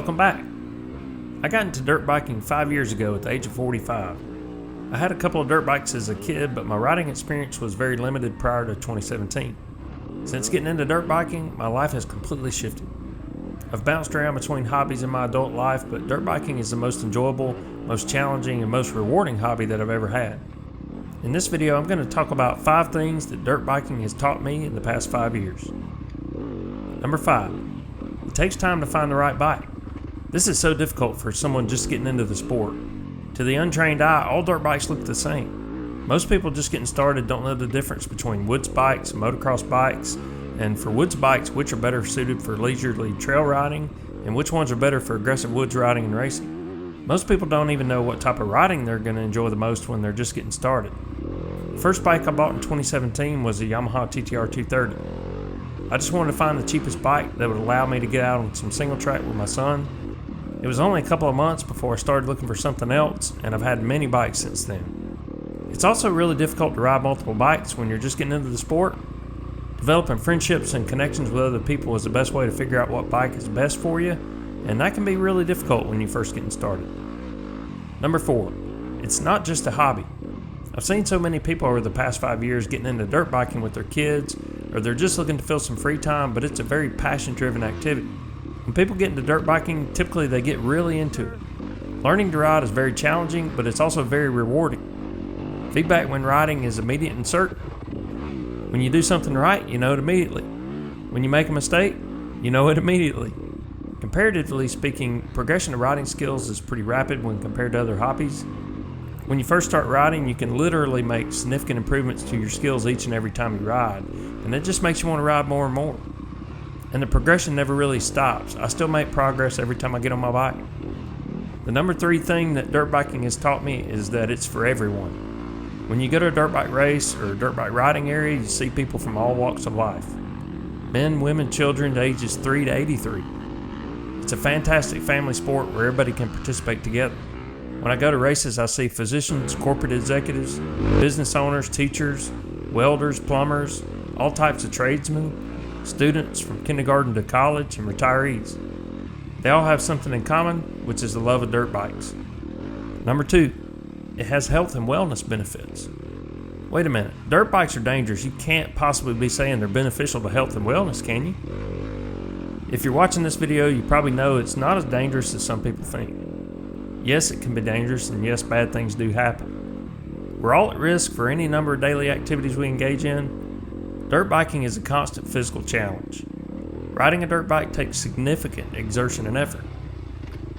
Welcome back. I got into dirt biking 5 years ago at the age of 45. I had a couple of dirt bikes as a kid, but my riding experience was very limited prior to 2017. Since getting into dirt biking, my life has completely shifted. I've bounced around between hobbies in my adult life, but dirt biking is the most enjoyable, most challenging, and most rewarding hobby that I've ever had. In this video, I'm going to talk about 5 things that dirt biking has taught me in the past 5 years. Number 5, it takes time to find the right bike. This is so difficult for someone just getting into the sport. To the untrained eye, all dirt bikes look the same. Most people just getting started don't know the difference between woods bikes and motocross bikes, and for woods bikes, which are better suited for leisurely trail riding, and which ones are better for aggressive woods riding and racing. Most people don't even know what type of riding they're going to enjoy the most when they're just getting started. The first bike I bought in 2017 was a Yamaha TTR 230. I just wanted to find the cheapest bike that would allow me to get out on some single track with my son. It was only a couple of months before I started looking for something else, and I've had many bikes since then. It's also really difficult to ride multiple bikes when you're just getting into the sport. Developing friendships and connections with other people is the best way to figure out what bike is best for you, and that can be really difficult when you're first getting started. Number 4, it's not just a hobby. I've seen so many people over the past 5 years getting into dirt biking with their kids, or they're just looking to fill some free time, but it's a very passion-driven activity. When people get into dirt biking, typically they get really into it. Learning to ride is very challenging, but it's also very rewarding. Feedback when riding is immediate and certain. When you do something right, you know it immediately. When you make a mistake, you know it immediately. Comparatively speaking, progression of riding skills is pretty rapid when compared to other hobbies. When you first start riding, you can literally make significant improvements to your skills each and every time you ride, and it just makes you want to ride more and more. And the progression never really stops. I still make progress every time I get on my bike. The number 3 thing that dirt biking has taught me is that it's for everyone. When you go to a dirt bike race or a dirt bike riding area, you see people from all walks of life. Men, women, children ages 3 to 83. It's a fantastic family sport where everybody can participate together. When I go to races, I see physicians, corporate executives, business owners, teachers, welders, plumbers, all types of tradesmen, students from kindergarten to college, and retirees. They all have something in common, which is the love of dirt bikes. Number 2, it has health and wellness benefits. Wait a minute, dirt bikes are dangerous. You can't possibly be saying they're beneficial to health and wellness, can you? If you're watching this video, you probably know it's not as dangerous as some people think. Yes, it can be dangerous, and yes, bad things do happen. We're all at risk for any number of daily activities we engage in. Dirt biking is a constant physical challenge. Riding a dirt bike takes significant exertion and effort.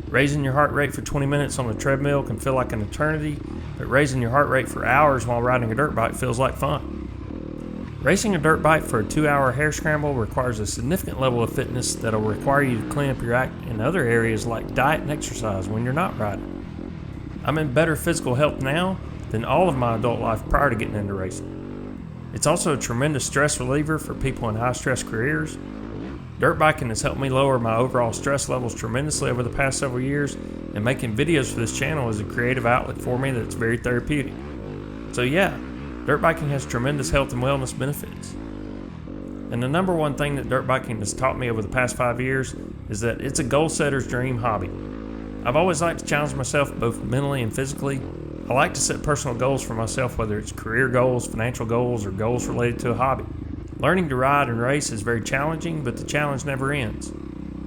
Raising your heart rate for 20 minutes on a treadmill can feel like an eternity, but raising your heart rate for hours while riding a dirt bike feels like fun. Racing a dirt bike for a 2-hour hare scramble requires a significant level of fitness that will require you to clean up your act in other areas like diet and exercise when you're not riding. I'm in better physical health now than all of my adult life prior to getting into racing. It's also a tremendous stress reliever for people in high-stress careers. Dirt biking has helped me lower my overall stress levels tremendously over the past several years, and making videos for this channel is a creative outlet for me that's very therapeutic. So yeah, dirt biking has tremendous health and wellness benefits. And the number 1 thing that dirt biking has taught me over the past 5 years is that it's a goal setter's dream hobby. I've always liked to challenge myself both mentally and physically. I like to set personal goals for myself, whether it's career goals, financial goals, or goals related to a hobby. Learning to ride and race is very challenging, but the challenge never ends.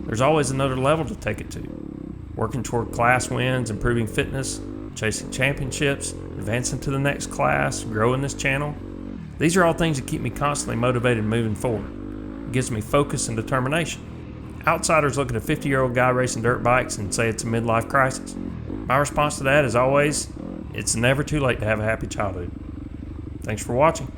There's always another level to take it to. Working toward class wins, improving fitness, chasing championships, advancing to the next class, growing this channel. These are all things that keep me constantly motivated moving forward. It gives me focus and determination. Outsiders look at a 50-year-old guy racing dirt bikes and say it's a midlife crisis. My response to that is always, it's never too late to have a happy childhood. Thanks for watching.